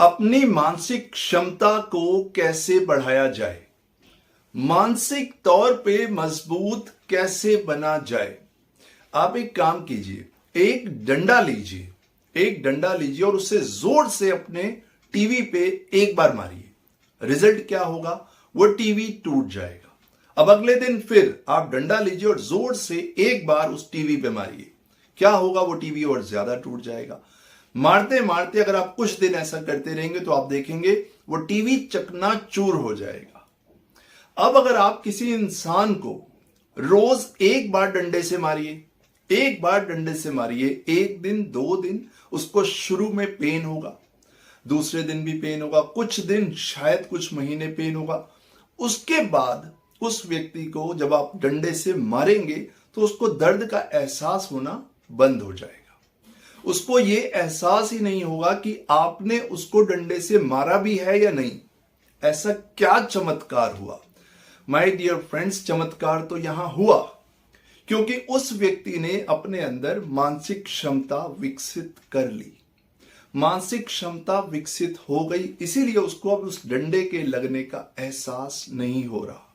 अपनी मानसिक क्षमता को कैसे बढ़ाया जाए, मानसिक तौर पे मजबूत कैसे बना जाए। आप एक काम कीजिए, एक डंडा लीजिए और उसे जोर से अपने टीवी पे एक बार मारिए। रिजल्ट क्या होगा? वो टीवी टूट जाएगा। अब अगले दिन फिर आप डंडा लीजिए और जोर से एक बार उस टीवी पे मारिए। क्या होगा? वो टीवी और ज्यादा टूट जाएगा। मारते मारते अगर आप कुछ दिन ऐसा करते रहेंगे तो आप देखेंगे वो टीवी चकनाचूर हो जाएगा। अब अगर आप किसी इंसान को रोज एक बार डंडे से मारिए, एक दिन, 2 दिन, उसको शुरू में पेन होगा, दूसरे दिन भी पेन होगा, कुछ दिन, शायद कुछ महीने पेन होगा। उसके बाद उस व्यक्ति को जब आप डंडे से मारेंगे तो उसको दर्द का एहसास होना बंद हो जाएगा। उसको ये एहसास ही नहीं होगा कि आपने उसको डंडे से मारा भी है या नहीं। ऐसा क्या चमत्कार हुआ? माय डियर फ्रेंड्स, चमत्कार तो यहां हुआ क्योंकि उस व्यक्ति ने अपने अंदर मानसिक क्षमता विकसित कर ली। मानसिक क्षमता विकसित हो गई, इसीलिए उसको अब उस डंडे के लगने का एहसास नहीं हो रहा।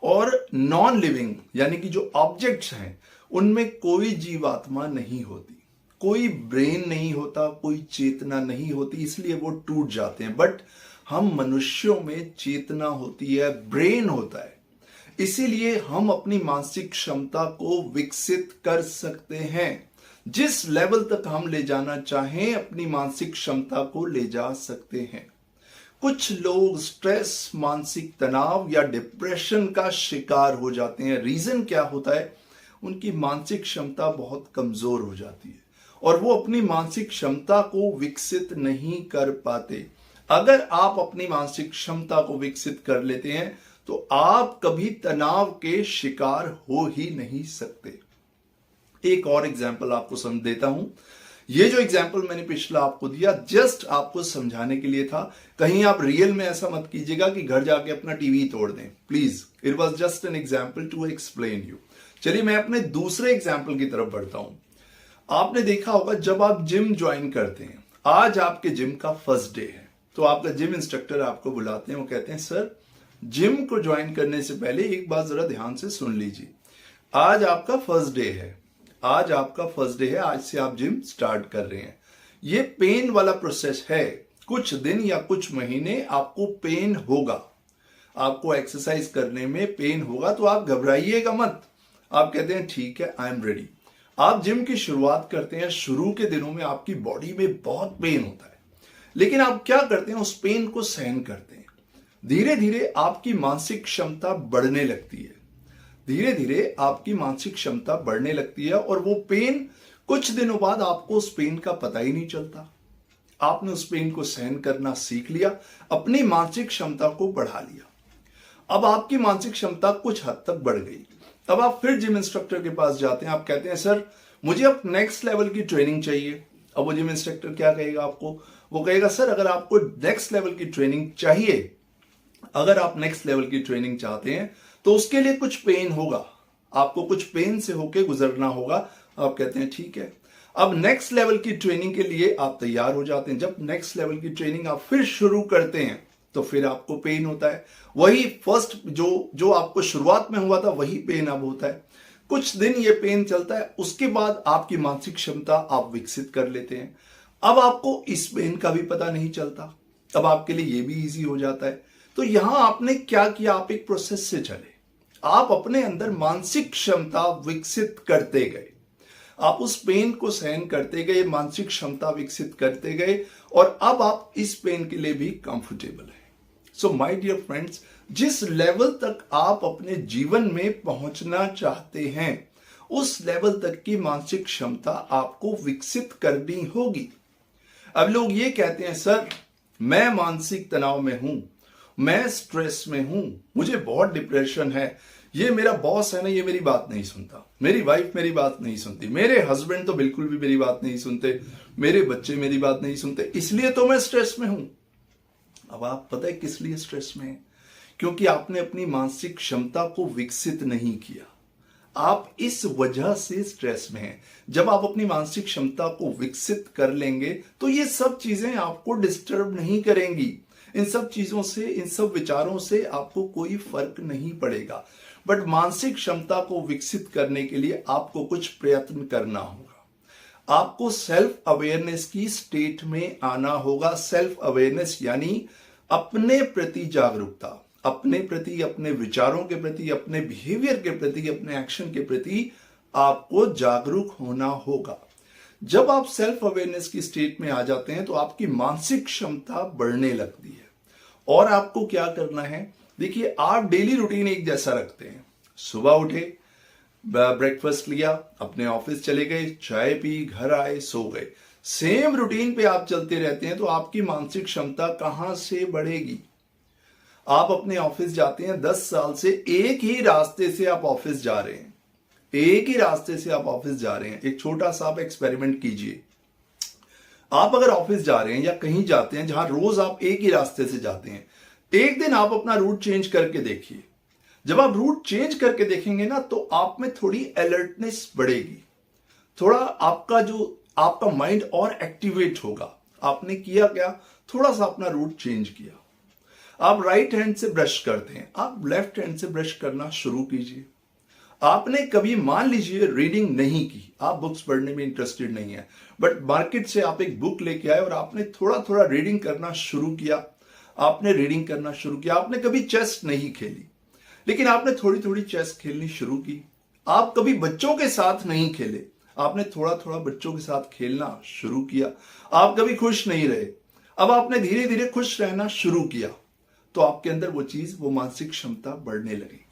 और नॉन लिविंग यानी कि जो ऑब्जेक्ट्स हैं उनमें कोई जीवात्मा नहीं होती, कोई ब्रेन नहीं होता, कोई चेतना नहीं होती, इसलिए वो टूट जाते हैं। बट हम मनुष्यों में चेतना होती है, ब्रेन होता है, इसीलिए हम अपनी मानसिक क्षमता को विकसित कर सकते हैं। जिस लेवल तक हम ले जाना चाहें अपनी मानसिक क्षमता को ले जा सकते हैं। कुछ लोग स्ट्रेस, मानसिक तनाव या डिप्रेशन का शिकार हो जाते हैं। रीजन क्या होता है? उनकी मानसिक क्षमता बहुत कमजोर हो जाती है और वो अपनी मानसिक क्षमता को विकसित नहीं कर पाते। अगर आप अपनी मानसिक क्षमता को विकसित कर लेते हैं तो आप कभी तनाव के शिकार हो ही नहीं सकते। एक और एग्जाम्पल आपको समझ देता हूं। ये जो एग्जाम्पल मैंने पिछला आपको दिया जस्ट आपको समझाने के लिए था। कहीं आप रियल में ऐसा मत कीजिएगा कि घर जाके अपना टीवी तोड़ दें, please. It was just an example to explain you. चलिए मैं अपने दूसरे एग्जाम्पल की तरफ बढ़ता हूं। आपने देखा होगा जब आप जिम ज्वाइन करते हैं, आज आपके जिम का फर्स्ट डे है, तो आपका जिम इंस्ट्रक्टर आपको बुलाते हैं, वो कहते हैं सर जिम को ज्वाइन करने से पहले एक बात जरा ध्यान से सुन लीजिए। आज आपका फर्स्ट डे है, आज से आप जिम स्टार्ट कर रहे हैं। ये पेन वाला प्रोसेस है, कुछ दिन या कुछ महीने आपको पेन होगा, आपको एक्सरसाइज करने में पेन होगा, तो आप घबराइएगा मत। आप कहते हैं ठीक है, आई एम रेडी। आप जिम की शुरुआत करते हैं, शुरू के दिनों में आपकी बॉडी में बहुत पेन होता है, लेकिन आप क्या करते हैं? उस पेन को सहन करते हैं। धीरे धीरे आपकी मानसिक क्षमता बढ़ने लगती है और वो पेन कुछ दिनों बाद आपको उस पेन का पता ही नहीं चलता। आपने उस पेन को सहन करना सीख लिया, अपनी मानसिक क्षमता को बढ़ा लिया। अब आपकी मानसिक क्षमता कुछ हद तक बढ़ गई। अब आप फिर जिम इंस्ट्रक्टर के पास जाते हैं, आप कहते हैं सर मुझे अब नेक्स्ट लेवल की ट्रेनिंग चाहिए। अब वो जिम इंस्ट्रक्टर क्या कहेगा आपको? वो कहेगा सर अगर आपको नेक्स्ट लेवल की ट्रेनिंग चाहिए, अगर आप नेक्स्ट लेवल की ट्रेनिंग चाहते हैं तो उसके लिए कुछ पेन होगा, आपको कुछ पेन से होके गुजरना होगा। आप कहते हैं ठीक है। अब नेक्स्ट लेवल की ट्रेनिंग के लिए आप तैयार हो जाते हैं। जब नेक्स्ट लेवल की ट्रेनिंग आप फिर शुरू करते हैं तो फिर आपको पेन होता है, वही फर्स्ट जो आपको शुरुआत में हुआ था वही पेन अब होता है। कुछ दिन ये पेन चलता है, उसके बाद आपकी मानसिक क्षमता आप विकसित कर लेते हैं। अब आपको इस पेन का भी पता नहीं चलता, अब आपके लिए ये भी इजी हो जाता है। तो यहां आपने क्या किया? आप एक प्रोसेस से चले, आप अपने अंदर मानसिक क्षमता विकसित करते गए, आप उस पेन को सहन करते गए, मानसिक क्षमता विकसित करते गए और अब आप इस पेन के लिए भी कंफर्टेबल हैं। सो माय डियर फ्रेंड्स, जिस लेवल तक आप अपने जीवन में पहुंचना चाहते हैं उस लेवल तक की मानसिक क्षमता आपको विकसित करनी होगी। अब लोग ये कहते हैं सर मैं मानसिक तनाव में हूं, मैं स्ट्रेस में हूं, मुझे बहुत डिप्रेशन है, ये मेरा बॉस है ना, ये मेरी बात नहीं सुनता, मेरी वाइफ मेरी बात नहीं सुनती, मेरे हस्बैंड तो बिल्कुल भी मेरी बात नहीं सुनते, मेरे बच्चे मेरी बात नहीं सुनते, इसलिए तो मैं स्ट्रेस में हूं। अब आप पता है किस लिए स्ट्रेस में है? क्योंकि आपने अपनी मानसिक क्षमता को विकसित नहीं किया। आप इस वजह से स्ट्रेस में हैं। जब आप अपनी मानसिक क्षमता को विकसित कर लेंगे तो ये सब चीजें आपको डिस्टर्ब नहीं करेंगी। इन सब चीजों से, इन सब विचारों से आपको कोई फर्क नहीं पड़ेगा। बट मानसिक क्षमता को विकसित करने के लिए आपको कुछ प्रयत्न करना होगा। आपको सेल्फ अवेयरनेस की स्टेट में आना होगा। सेल्फ अवेयरनेस यानी अपने प्रति जागरूकता, अपने प्रति, अपने विचारों के प्रति, अपने बिहेवियर के प्रति, अपने एक्शन के प्रति आपको जागरूक होना होगा। जब आप सेल्फ अवेयरनेस की स्टेट में आ जाते हैं तो आपकी मानसिक क्षमता बढ़ने लगती है। और आपको क्या करना है, देखिए, आप डेली रूटीन एक जैसा रखते हैं। सुबह उठे, ब्रेकफास्ट लिया, अपने ऑफिस चले गए, चाय पी, घर आए, सो गए। सेम रूटीन पे आप चलते रहते हैं तो आपकी मानसिक क्षमता कहां से बढ़ेगी। आप अपने ऑफिस जाते हैं, 10 साल से एक ही रास्ते से आप ऑफिस जा रहे हैं, एक ही रास्ते से आप ऑफिस जा रहे हैं। एक छोटा सा आप एक्सपेरिमेंट कीजिए। आप अगर ऑफिस जा रहे हैं या कहीं जाते हैं जहां रोज आप एक ही रास्ते से जाते हैं, एक दिन आप अपना रूट चेंज करके देखिए। जब आप रूट चेंज करके देखेंगे ना तो आप में थोड़ी अलर्टनेस बढ़ेगी, थोड़ा आपका माइंड और एक्टिवेट होगा। आपने किया क्या, थोड़ा सा अपना रूट चेंज किया। आप राइट हैंड से ब्रश करते हैं, आप लेफ्ट हैंड से ब्रश करना शुरू कीजिए। आपने कभी, मान लीजिए, रीडिंग नहीं की, आप बुक्स पढ़ने में इंटरेस्टेड नहीं है, बट मार्केट से आप एक बुक लेके आए और आपने थोड़ा थोड़ा रीडिंग करना शुरू किया। आपने रीडिंग करना शुरू किया। आपने कभी चेस नहीं खेली, लेकिन आपने थोड़ी थोड़ी चेस खेलनी शुरू की। आप कभी बच्चों के साथ नहीं खेले, आपने थोड़ा थोड़ा बच्चों के साथ खेलना शुरू किया। आप कभी खुश नहीं रहे, अब आपने धीरे धीरे खुश रहना शुरू किया। तो आपके अंदर वो चीज, वो मानसिक क्षमता बढ़ने लगेगी।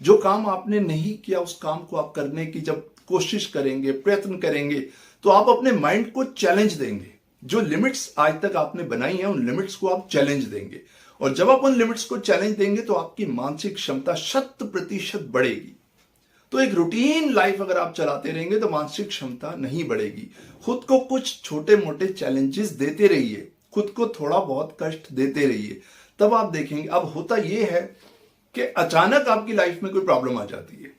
जो काम आपने नहीं किया उस काम को आप करने की जब कोशिश करेंगे, प्रयत्न करेंगे, तो आप अपने माइंड को चैलेंज देंगे। जो लिमिट्स आज तक आपने बनाई हैं उन लिमिट्स को आप चैलेंज देंगे। और जब आप उन लिमिट्स को चैलेंज देंगे तो आपकी मानसिक क्षमता 100% बढ़ेगी। तो एक रूटीन लाइफ अगर आप चलाते रहेंगे तो मानसिक क्षमता नहीं बढ़ेगी। खुद को कुछ छोटे मोटे चैलेंजेस देते रहिए, खुद को थोड़ा बहुत कष्ट देते रहिए, तब आप देखेंगे। अब होता यह है कि अचानक आपकी लाइफ में कोई प्रॉब्लम आ जाती है,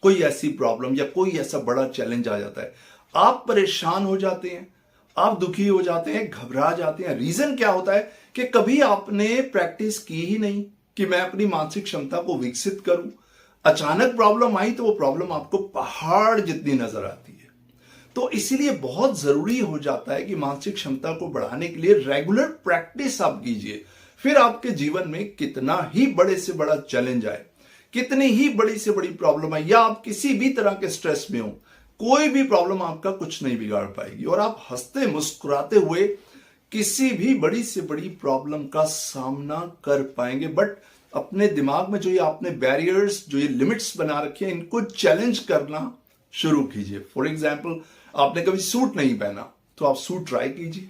कोई ऐसी प्रॉब्लम या कोई ऐसा बड़ा चैलेंज आ जाता है, आप परेशान हो जाते हैं, आप दुखी हो जाते हैं, घबरा जाते हैं। रीजन क्या होता है कि कभी आपने प्रैक्टिस की ही नहीं कि मैं अपनी मानसिक क्षमता को विकसित करूं। अचानक प्रॉब्लम आई तो वो प्रॉब्लम आपको पहाड़ जितनी नजर आती है। तो इसीलिए बहुत जरूरी हो जाता है कि मानसिक क्षमता को बढ़ाने के लिए रेगुलर प्रैक्टिस आप कीजिए। फिर आपके जीवन में कितना ही बड़े से बड़ा चैलेंज आए, कितनी ही बड़ी से बड़ी प्रॉब्लम आए, या आप किसी भी तरह के स्ट्रेस में हो, कोई भी प्रॉब्लम आपका कुछ नहीं बिगाड़ पाएगी और आप हंसते मुस्कुराते हुए किसी भी बड़ी से बड़ी प्रॉब्लम का सामना कर पाएंगे। बट अपने दिमाग में जो ये आपने बैरियर्स, जो ये लिमिट्स बना रखे हैं, इनको चैलेंज करना शुरू कीजिए। फॉर एग्जाम्पल, आपने कभी सूट नहीं पहना तो आप सूट ट्राई कीजिए।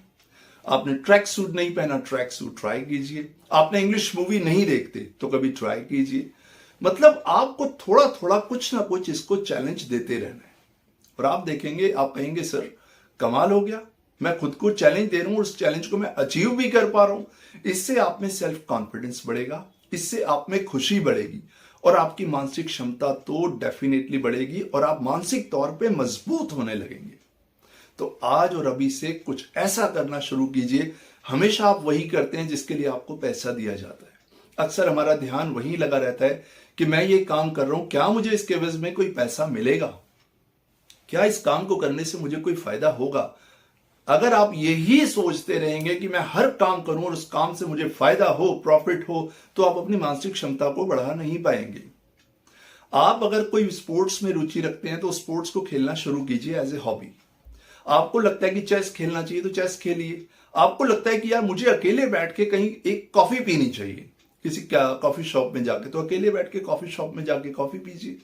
आपने ट्रैक सूट नहीं पहना, ट्रैक सूट ट्राई कीजिए। आपने इंग्लिश मूवी नहीं देखते तो कभी ट्राई कीजिए। मतलब आपको थोड़ा थोड़ा कुछ ना कुछ इसको चैलेंज देते रहना है और आप देखेंगे, आप कहेंगे सर कमाल हो गया, मैं खुद को चैलेंज दे रहा हूं और उस चैलेंज को मैं अचीव भी कर पा रहा हूं। इससे आप में सेल्फ कॉन्फिडेंस बढ़ेगा, इससे आप में खुशी बढ़ेगी और आपकी मानसिक क्षमता तो डेफिनेटली बढ़ेगी और आप मानसिक तौर पे मजबूत होने लगेंगे। तो आज और अभी से कुछ ऐसा करना शुरू कीजिए। हमेशा आप वही करते हैं जिसके लिए आपको पैसा दिया जाता है। अक्सर हमारा ध्यान वही लगा रहता है कि मैं ये काम कर रहा हूं, क्या मुझे इसके एवज में कोई पैसा मिलेगा, क्या इस काम को करने से मुझे कोई फायदा होगा। अगर आप यही सोचते रहेंगे कि मैं हर काम करूं और उस काम से मुझे फायदा हो, प्रॉफिट हो, तो आप अपनी मानसिक क्षमता को बढ़ा नहीं पाएंगे। आप अगर कोई स्पोर्ट्स में रुचि रखते हैं तो स्पोर्ट्स को खेलना शुरू कीजिए एज ए हॉबी। आपको लगता है कि चेस खेलना चाहिए तो चेस खेलिए। आपको लगता है कि यार मुझे अकेले बैठ के कहीं एक कॉफी पीनी चाहिए, किसी कॉफी शॉप में जाके, तो अकेले बैठ के कॉफी शॉप में जाके कॉफी पीजिए।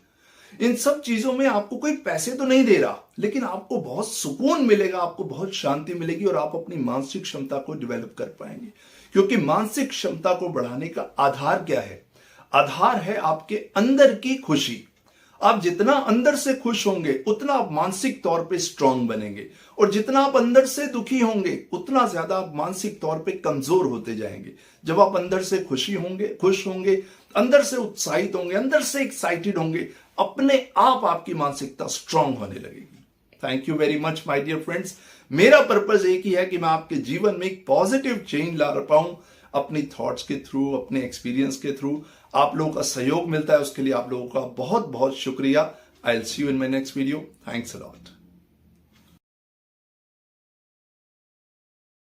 इन सब चीजों में आपको कोई पैसे तो नहीं दे रहा, लेकिन आपको बहुत सुकून मिलेगा, आपको बहुत शांति मिलेगी और आप अपनी मानसिक क्षमता को डेवलप कर पाएंगे। क्योंकि मानसिक क्षमता को बढ़ाने का आधार क्या है? आधार है आपके अंदर की खुशी। आप जितना अंदर से खुश होंगे उतना आप मानसिक तौर पे स्ट्रांग बनेंगे और जितना आप अंदर से दुखी होंगे उतना ज्यादा आप मानसिक तौर पे कमजोर होते जाएंगे। जब आप अंदर से खुश होंगे, अंदर से उत्साहित होंगे, अंदर से एक्साइटेड होंगे, अपने आप आपकी मानसिकता स्ट्रांग होने लगेगी। Thank you very much my dear friends. मेरा पर्पस एक ही है कि मैं आपके जीवन में एक पॉजिटिव चेंज ला पाऊं अपनी थॉट्स के थ्रू, अपने एक्सपीरियंस के थ्रू। आप लोगों का सहयोग मिलता है, उसके लिए आप लोगों का बहुत बहुत शुक्रिया। I will see you in my next video. Thanks a lot.